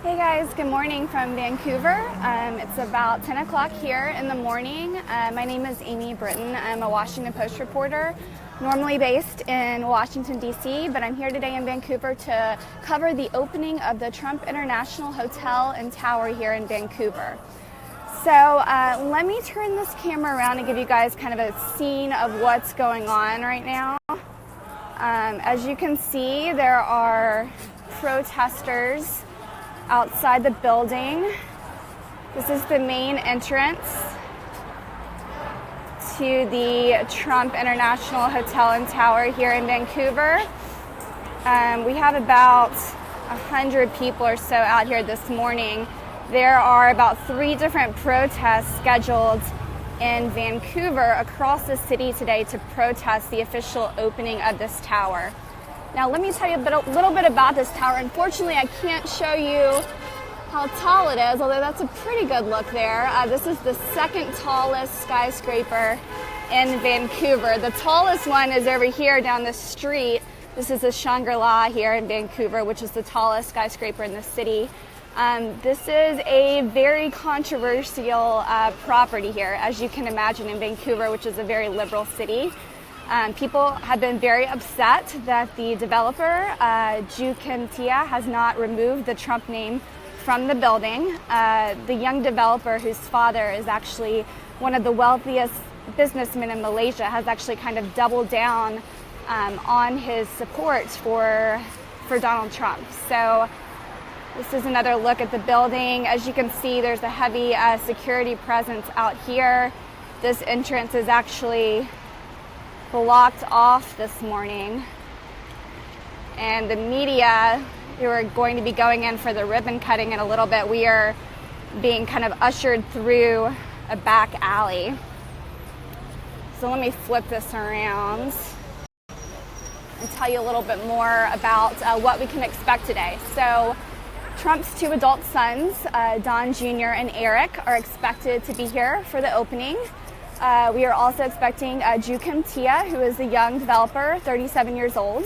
Hey guys, good morning from Vancouver. It's about 10 o'clock here in the morning. My name is Amy Britton. I'm a Washington Post reporter, normally based in Washington, D.C., but I'm here today in Vancouver to cover the opening of the Trump International Hotel and Tower here in Vancouver. So let me turn this camera around and give you guys kind of a scene of what's going on right now. As you can see, there are protesters outside the building. This is the main entrance to the Trump International Hotel and Tower here in Vancouver. We have about 100 people or so out here this morning. There are about 3 different protests scheduled in Vancouver across the city today to protest the official opening of this tower. Now let me tell you a little bit about this tower. Unfortunately, I can't show you how tall it is, although that's a pretty good look there. This is the second tallest skyscraper in Vancouver. The tallest one is over here down the street. This is the Shangri-La here in Vancouver, which is the tallest skyscraper in the city. This is a very controversial property here, as you can imagine, in Vancouver, which is a very liberal city. People have been very upset that the developer, Kim Tia, has not removed the Trump name from the building. The young developer, whose father is actually one of the wealthiest businessmen in Malaysia, has actually kind of doubled down on his support for Donald Trump. So this is another look at the building. As you can see, there's a heavy security presence out here. This entrance is actually blocked off this morning, and the media who are going to be going in for the ribbon cutting in a little bit, we are being kind of ushered through a back alley. So let me flip this around and tell you a little bit more about what we can expect today. So Trump's 2 adult sons, Don Jr. and Eric, are expected to be here for the opening. We are also expecting Kim Tia, who is a young developer, 37 years old,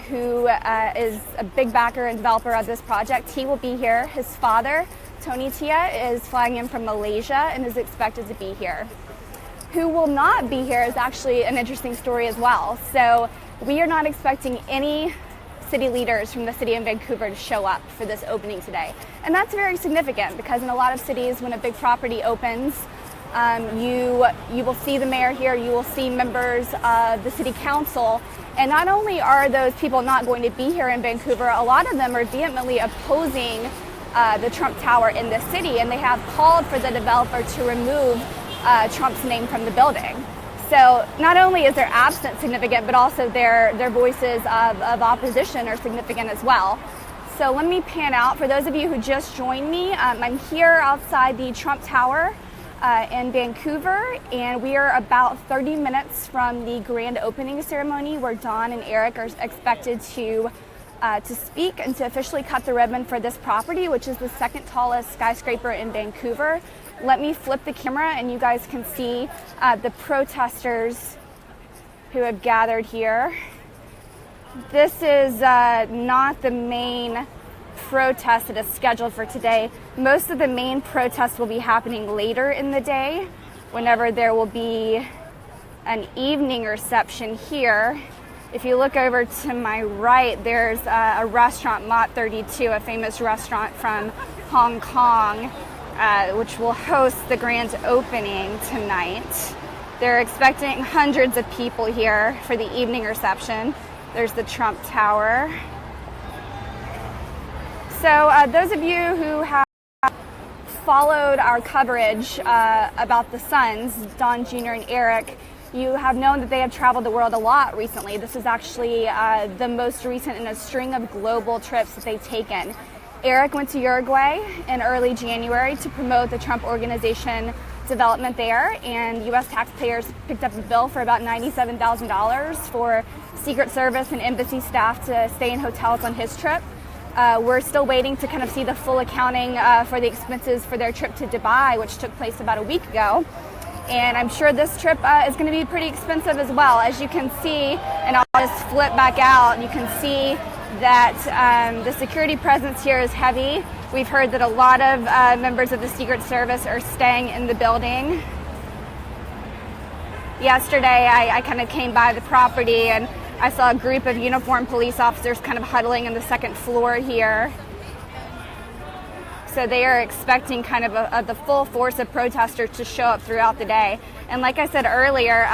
who is a big backer and developer of this project. He will be here. His father, Tony Tia, is flying in from Malaysia and is expected to be here. Who will not be here is actually an interesting story as well. So we are not expecting any city leaders from the city of Vancouver to show up for this opening today. And that's very significant because in a lot of cities, when a big property opens, you will see the mayor here, you will see members of the city council, and not only are those people not going to be here in Vancouver, a lot of them are vehemently opposing the Trump Tower in the city, and they have called for the developer to remove Trump's name from the building. So not only is their absence significant, but also their voices of opposition are significant as well. So let me pan out. For those of you who just joined me, I'm here outside the Trump Tower in Vancouver, and we are about 30 minutes from the grand opening ceremony where Don and Eric are expected to speak and to officially cut the ribbon for this property, which is the second tallest skyscraper in Vancouver. Let me flip the camera and you guys can see the protesters who have gathered here. This is not the main protest that is scheduled for today. Most of the main protests will be happening later in the day, whenever there will be an evening reception here. If you look over to my right, there's a restaurant, Mott 32, a famous restaurant from Hong Kong, which will host the grand opening tonight. They're expecting hundreds of people here for the evening reception. There's the Trump Tower. So those of you who have followed our coverage about the sons, Don Jr. and Eric, you have known that they have traveled the world a lot recently. This is actually the most recent in a string of global trips that they've taken. Eric went to Uruguay in early January to promote the Trump Organization development there, and U.S. taxpayers picked up a bill for about $97,000 for Secret Service and embassy staff to stay in hotels on his trip. We're still waiting to kind of see the full accounting for the expenses for their trip to Dubai, which took place about a week ago. And I'm sure this trip is going to be pretty expensive as well. As you can see, and I'll just flip back out, you can see that the security presence here is heavy. We've heard that a lot of members of the Secret Service are staying in the building. Yesterday, I kind of came by the property and I saw a group of uniformed police officers kind of huddling on the second floor here. So they are expecting kind of the full force of protesters to show up throughout the day. And like I said earlier,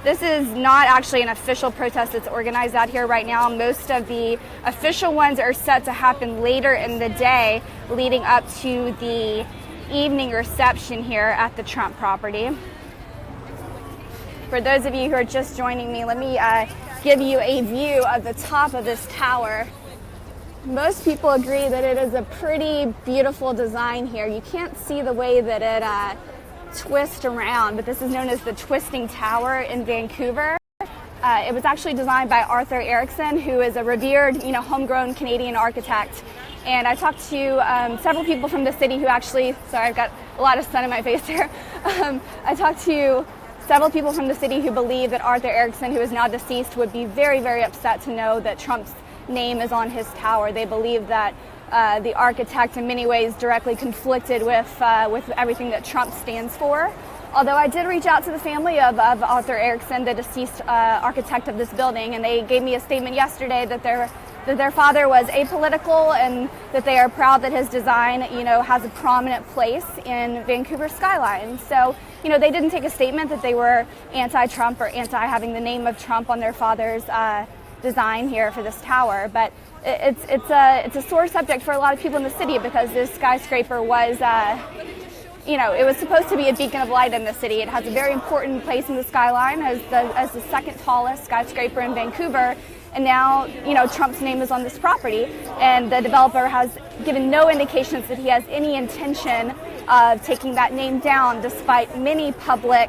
this is not actually an official protest that's organized out here right now. Most of the official ones are set to happen later in the day, leading up to the evening reception here at the Trump property. For those of you who are just joining me, let me give you a view of the top of this tower. Most people agree that it is a pretty beautiful design here. You can't see the way that it twists around, but this is known as the Twisting Tower in Vancouver. It was actually designed by Arthur Erickson, who is a revered, homegrown Canadian architect. And I talked to several people from the city who actually, sorry, I've got a lot of sun in my face here. I talked to several people from the city who believe that Arthur Erickson, who is now deceased, would be very, very upset to know that Trump's name is on his tower. They believe that the architect in many ways directly conflicted with everything that Trump stands for. Although I did reach out to the family of Arthur Erickson, the deceased architect of this building, and they gave me a statement yesterday that their father was apolitical and that they are proud that his design, has a prominent place in Vancouver skyline. So, they didn't take a statement that they were anti-Trump or anti-having the name of Trump on their father's design here for this tower. But it's a sore subject for a lot of people in the city because this skyscraper was, it was supposed to be a beacon of light in the city. It has a very important place in the skyline as the second tallest skyscraper in Vancouver. And now, Trump's name is on this property, and the developer has given no indications that he has any intention of taking that name down, despite many public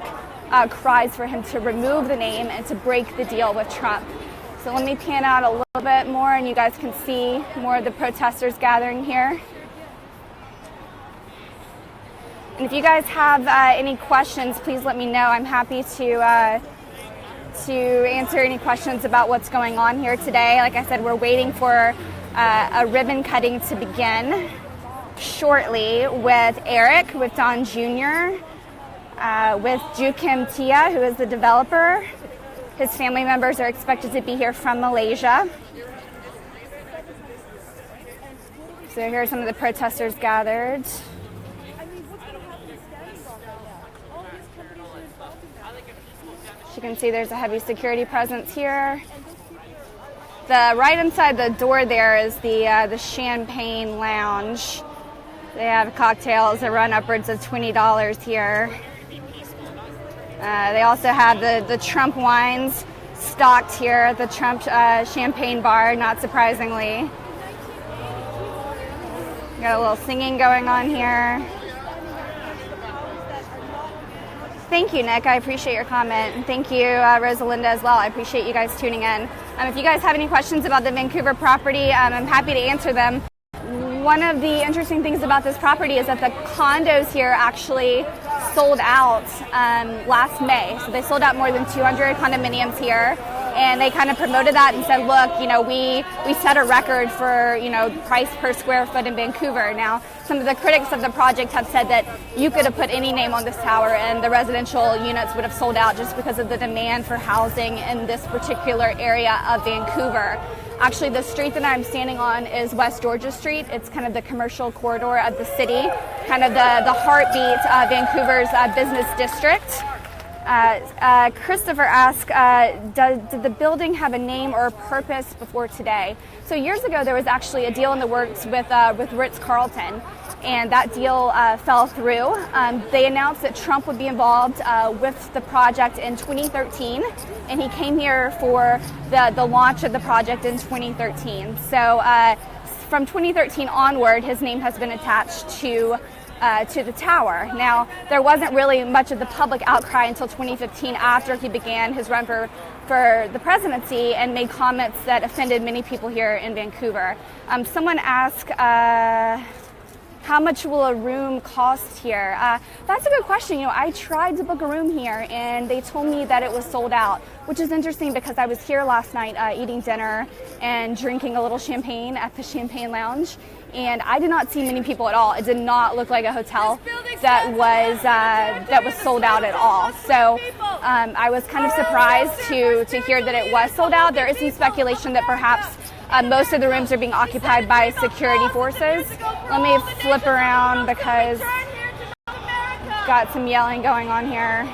cries for him to remove the name and to break the deal with Trump. So let me pan out a little bit more, and you guys can see more of the protesters gathering here. And if you guys have any questions, please let me know. I'm happy to answer any questions about what's going on here today. Like I said, we're waiting for a ribbon cutting to begin shortly with Eric, with Don Jr., with Jukim Tia, who is the developer. His family members are expected to be here from Malaysia. So here are some of the protesters gathered. As you can see, there's a heavy security presence here. Right inside the door there is the Champagne Lounge. They have cocktails that run upwards of $20 here. They also have the Trump wines stocked here at the Trump Champagne Bar, not surprisingly. Got a little singing going on here. Thank you, Nick. I appreciate your comment. And thank you, Rosalinda, as well. I appreciate you guys tuning in. If you guys have any questions about the Vancouver property, I'm happy to answer them. One of the interesting things about this property is that the condos here actually sold out last May. So they sold out more than 200 condominiums here. And they kind of promoted that and said, look, we set a record for, price per square foot in Vancouver. Now, some of the critics of the project have said that you could have put any name on this tower and the residential units would have sold out just because of the demand for housing in this particular area of Vancouver. Actually, the street that I'm standing on is West Georgia Street. It's kind of the commercial corridor of the city, kind of the heartbeat of Vancouver's business district. Christopher asked, did the building have a name or a purpose before today? So years ago, there was actually a deal in the works with Ritz-Carlton, and that deal fell through. They announced that Trump would be involved with the project in 2013, and he came here for the launch of the project in 2013. So from 2013 onward, his name has been attached to the tower. Now, there wasn't really much of the public outcry until 2015 after he began his run for the presidency and made comments that offended many people here in Vancouver. Someone asked, How much will a room cost here? That's a good question. I tried to book a room here and they told me that it was sold out, which is interesting because I was here last night eating dinner and drinking a little champagne at the Champagne Lounge, and I did not see many people at all. It did not look like a hotel that was sold out at all. So I was kind of surprised to hear that it was sold out. There is some speculation that perhaps most of the rooms are being occupied by security forces. Let me flip around because got some yelling going on here.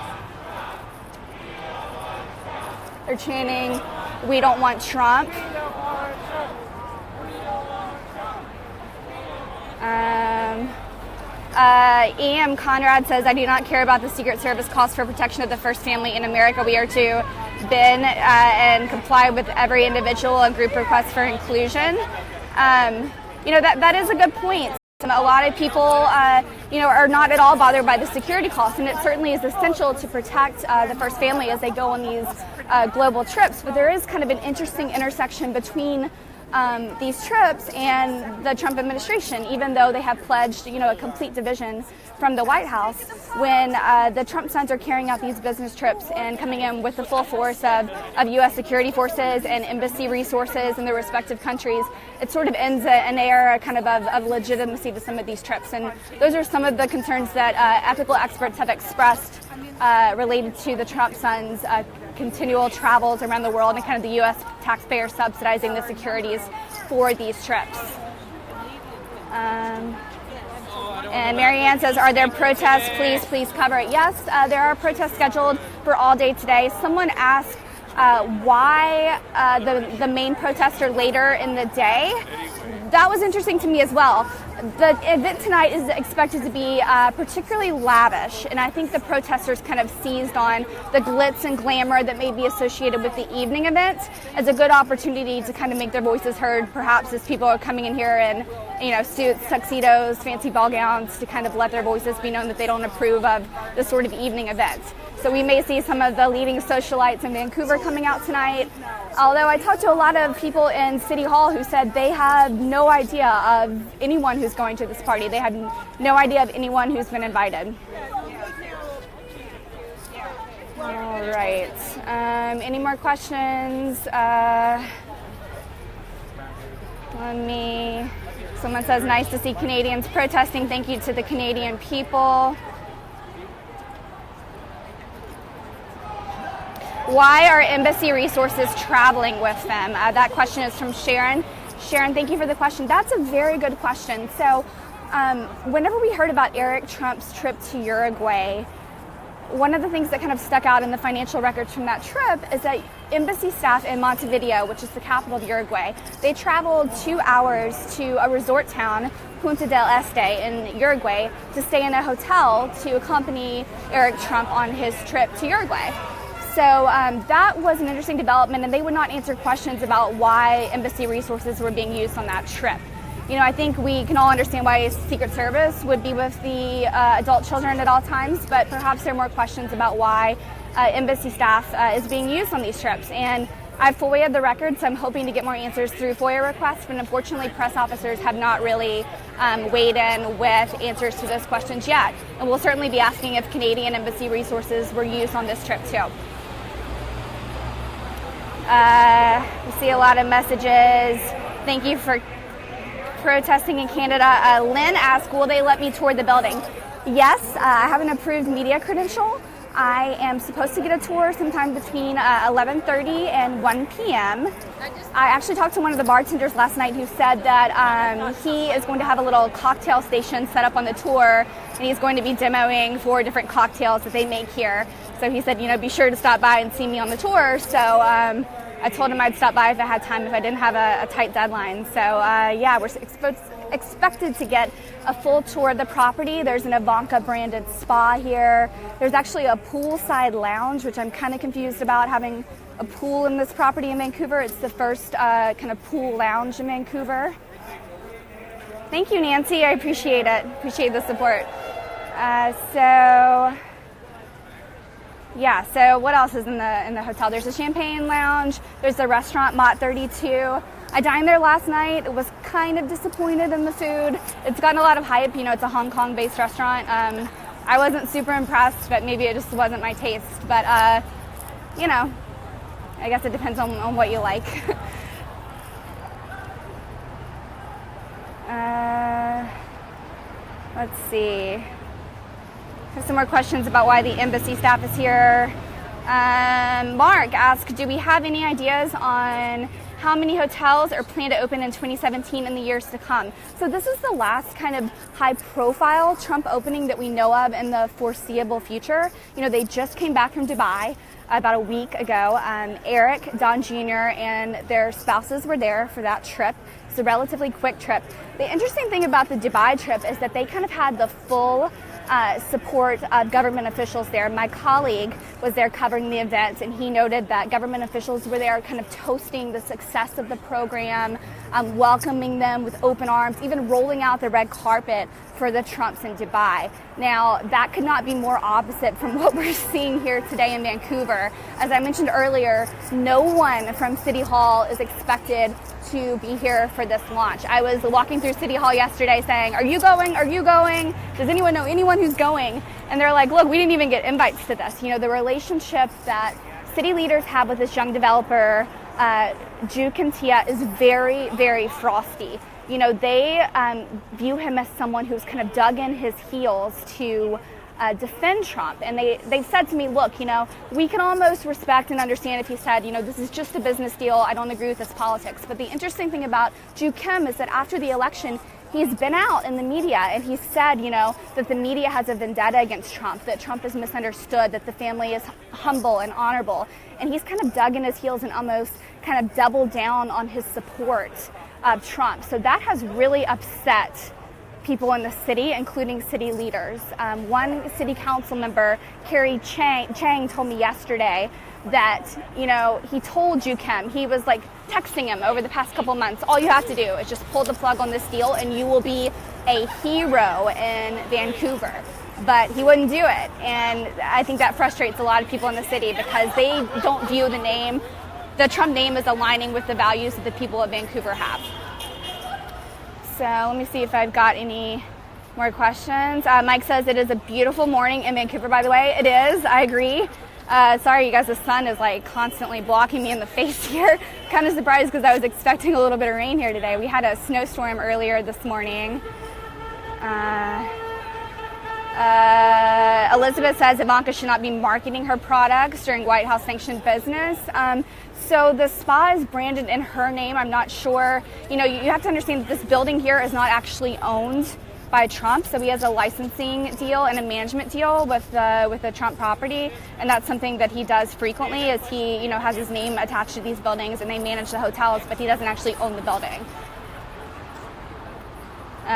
They're chanting, "We don't want Trump." E.M. Conrad says, "I do not care about the Secret Service costs for protection of the first family in America. We are to bend and comply with every individual and group request for inclusion." That is a good point. A lot of people, are not at all bothered by the security costs, and it certainly is essential to protect the first family as they go on these global trips. But there is kind of an interesting intersection between these trips and the Trump administration, even though they have pledged, a complete division from the White House. When the Trump sons are carrying out these business trips and coming in with the full force of U.S. security forces and embassy resources in their respective countries, it sort of ends an era kind of legitimacy to some of these trips. And those are some of the concerns that ethical experts have expressed related to the Trump sons' continual travels around the world and kind of the U.S. taxpayer subsidizing the securities for these trips. And Marianne says, "Are there protests? Please cover it." Yes, there are protests scheduled for all day today. Someone asked why the main protests are later in the day. That was interesting to me as well. The event tonight is expected to be particularly lavish, and I think the protesters kind of seized on the glitz and glamour that may be associated with the evening event as a good opportunity to kind of make their voices heard, perhaps as people are coming in here in suits, tuxedos, fancy ball gowns, to kind of let their voices be known that they don't approve of this sort of evening event. So we may see some of the leading socialites in Vancouver coming out tonight. Although I talked to a lot of people in City Hall who said they have no idea of anyone who's going to this party. They had no idea of anyone who's been invited. All right. Any more questions? Someone says, "Nice to see Canadians protesting. Thank you to the Canadian people." Why are embassy resources traveling with them? That question is from Sharon. Sharon, thank you for the question. That's a very good question. So whenever we heard about Eric Trump's trip to Uruguay, one of the things that kind of stuck out in the financial records from that trip is that embassy staff in Montevideo, which is the capital of Uruguay, they traveled 2 hours to a resort town, Punta del Este in Uruguay, to stay in a hotel to accompany Eric Trump on his trip to Uruguay. So that was an interesting development, and they would not answer questions about why embassy resources were being used on that trip. I think we can all understand why Secret Service would be with the adult children at all times, but perhaps there are more questions about why embassy staff is being used on these trips. And I've FOIA'd the records, so I'm hoping to get more answers through FOIA requests, but unfortunately press officers have not really weighed in with answers to those questions yet. And we'll certainly be asking if Canadian embassy resources were used on this trip too. We see a lot of messages. Thank you for protesting in Canada. Lynn asked, will they let me tour the building? Yes, I have an approved media credential. I am supposed to get a tour sometime between 11:30 and 1 p.m. I actually talked to one of the bartenders last night who said that he is going to have a little cocktail station set up on the tour, and he's going to be demoing 4 different cocktails that they make here. So he said, be sure to stop by and see me on the tour. So I told him I'd stop by if I had time, if I didn't have a tight deadline. So yeah, we're expected to get a full tour of the property. There's an Ivanka branded spa here. There's actually a poolside lounge, which I'm kind of confused about having a pool in this property in Vancouver. It's the first kind of pool lounge in Vancouver. Thank you, Nancy. I appreciate it. Appreciate the support. So what else is in the hotel? There's a champagne lounge. There's the restaurant Mott 32. I dined there last night. Was kind of disappointed in the food. It's gotten a lot of hype. You know, it's a Hong Kong-based restaurant. I wasn't super impressed, but maybe it just wasn't my taste. But, you know, I guess it depends on what you like. Let's see. There's some more questions about why the embassy staff is here. Mark asked, do we have any ideas on how many hotels are planned to open in 2017 and the years to come? So this is the last kind of high-profile Trump opening that we know of in the foreseeable future. You know, they just came back from Dubai about a week ago. Eric, Don Jr., and their spouses were there for that trip. It's a relatively quick trip. The interesting thing about the Dubai trip is that they kind of had the full support of government officials there. My colleague was there covering the event, and he noted that government officials were there kind of toasting the success of the program, welcoming them with open arms, even rolling out the red carpet for the Trumps in Dubai. Now, that could not be more opposite from what we're seeing here today in Vancouver. As I mentioned earlier, no one from City Hall is expected to be here for this launch. I was walking through City Hall yesterday saying, are you going? Are you going? Does anyone know anyone who's going? And they're like, look, we didn't even get invites to this. You know, the relationship that city leaders have with this young developer, Jukin Tia, is very, very frosty. You know, they view him as someone who's kind of dug in his heels to defend Trump. And they've said to me, look, you know, we can almost respect and understand if he said, you know, this is just a business deal. I don't agree with this politics. But the interesting thing about Ju Kim is that after the election, he's been out in the media and he said, you know, that the media has a vendetta against Trump, that Trump is misunderstood, that the family is humble and honorable. And he's kind of dug in his heels and almost kind of doubled down on his support of Trump. So that has really upset people in the city, including city leaders. One city council member, Carrie Chang, told me yesterday that, you know, he told Ju Kim, he was like texting him over the past couple months, all you have to do is just pull the plug on this deal and you will be a hero in Vancouver. But he wouldn't do it. And I think that frustrates a lot of people in the city because they don't view the Trump name as aligning with the values that the people of Vancouver have. So let me see if I've got any more questions. Mike says it is a beautiful morning in Vancouver, by the way. It is, I agree. Sorry, you guys, the sun is like constantly blocking me in the face here. Kind of surprised because I was expecting a little bit of rain here today. We had a snowstorm earlier this morning. Elizabeth says Ivanka should not be marketing her products during White House sanctioned business. So the spa is branded in her name. I'm not sure. You know, you have to understand that this building here is not actually owned by Trump. So he has a licensing deal and a management deal with the Trump property. And that's something that he does frequently is he, you know, has his name attached to these buildings and they manage the hotels, but he doesn't actually own the building.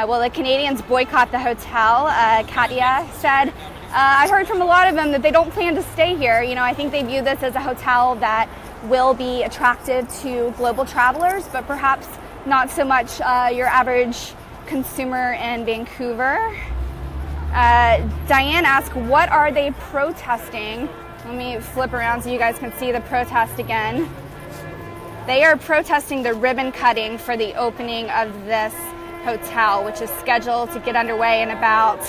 Will the Canadians boycott the hotel? Katia said, I heard from a lot of them that they don't plan to stay here. You know, I think they view this as a hotel that will be attractive to global travelers, but perhaps not so much your average consumer in Vancouver. Diane asked, what are they protesting? Let me flip around so you guys can see the protest again. They are protesting the ribbon cutting for the opening of this hotel, which is scheduled to get underway in about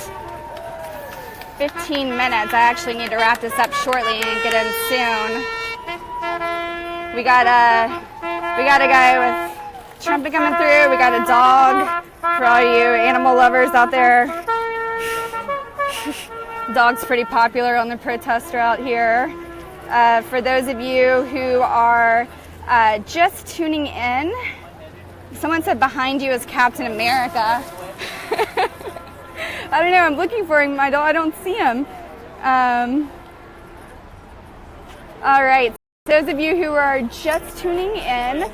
15 minutes. I actually need to wrap this up shortly and get in soon. We got a guy with trumpet coming through. We got a dog for all you animal lovers out there. Dog's pretty popular on the protest route here. For those of you who are just tuning in, someone said behind you is Captain America. I don't know, I'm looking for him. I don't see him. All right. Those of you who are just tuning in,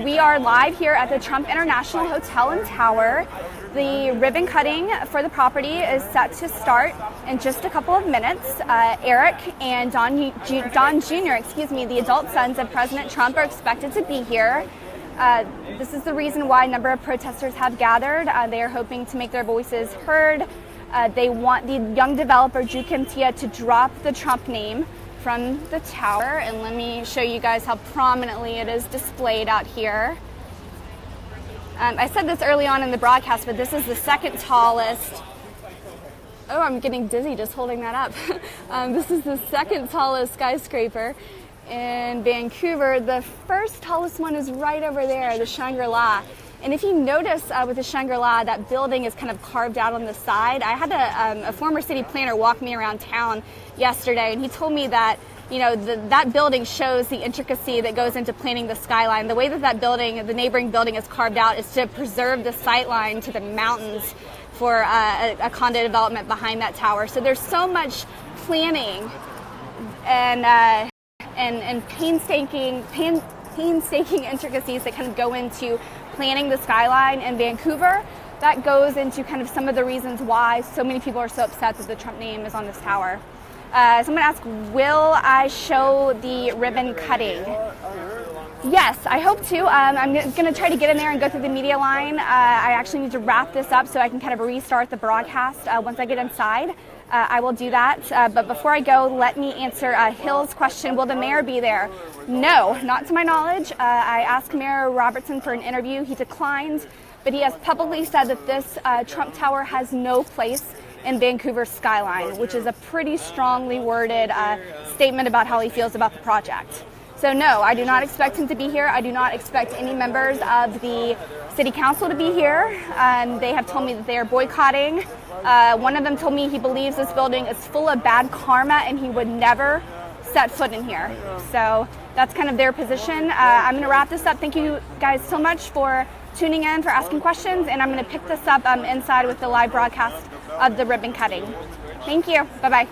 we are live here at the Trump International Hotel and Tower. The ribbon cutting for the property is set to start in just a couple of minutes. Eric and Don Jr., the adult sons of President Trump, are expected to be here. This is the reason why a number of protesters have gathered. They are hoping to make their voices heard. They want the young developer Jukin Tia to drop the Trump name from the tower. And let me show you guys how prominently it is displayed out here. I said this early on in the broadcast, but this is the second tallest. Oh, I'm getting dizzy just holding that up. This is the second tallest skyscraper in Vancouver. The first tallest one is right over there, the Shangri-La. And if you notice with the Shangri-La, that building is kind of carved out on the side. I had a former city planner walk me around town yesterday, and he told me that that building shows the intricacy that goes into planning the skyline. The way that building, the neighboring building, is carved out is to preserve the sightline to the mountains for a condo development behind that tower. So there's so much planning and painstaking intricacies that kind of go into planning the skyline in Vancouver. That goes into kind of some of the reasons why so many people are so upset that the Trump name is on this tower. Someone asked, will I show the ribbon cutting? Yes, I hope to. I'm going to try to get in there and go through the media line. I actually need to wrap this up so I can kind of restart the broadcast once I get inside. I will do that. But before I go, let me answer Hill's question. Will the mayor be there? No, not to my knowledge. I asked Mayor Robertson for an interview. He declined, but he has publicly said that this Trump Tower has no place in Vancouver's skyline, which is a pretty strongly worded statement about how he feels about the project. So no, I do not expect him to be here. I do not expect any members of the city council to be here. They have told me that they are boycotting. One of them told me he believes this building is full of bad karma and he would never set foot in here. So that's kind of their position. I'm going to wrap this up. Thank you guys so much for tuning in, for asking questions, and I'm going to pick this up inside with the live broadcast of the ribbon cutting. Thank you. Bye-bye.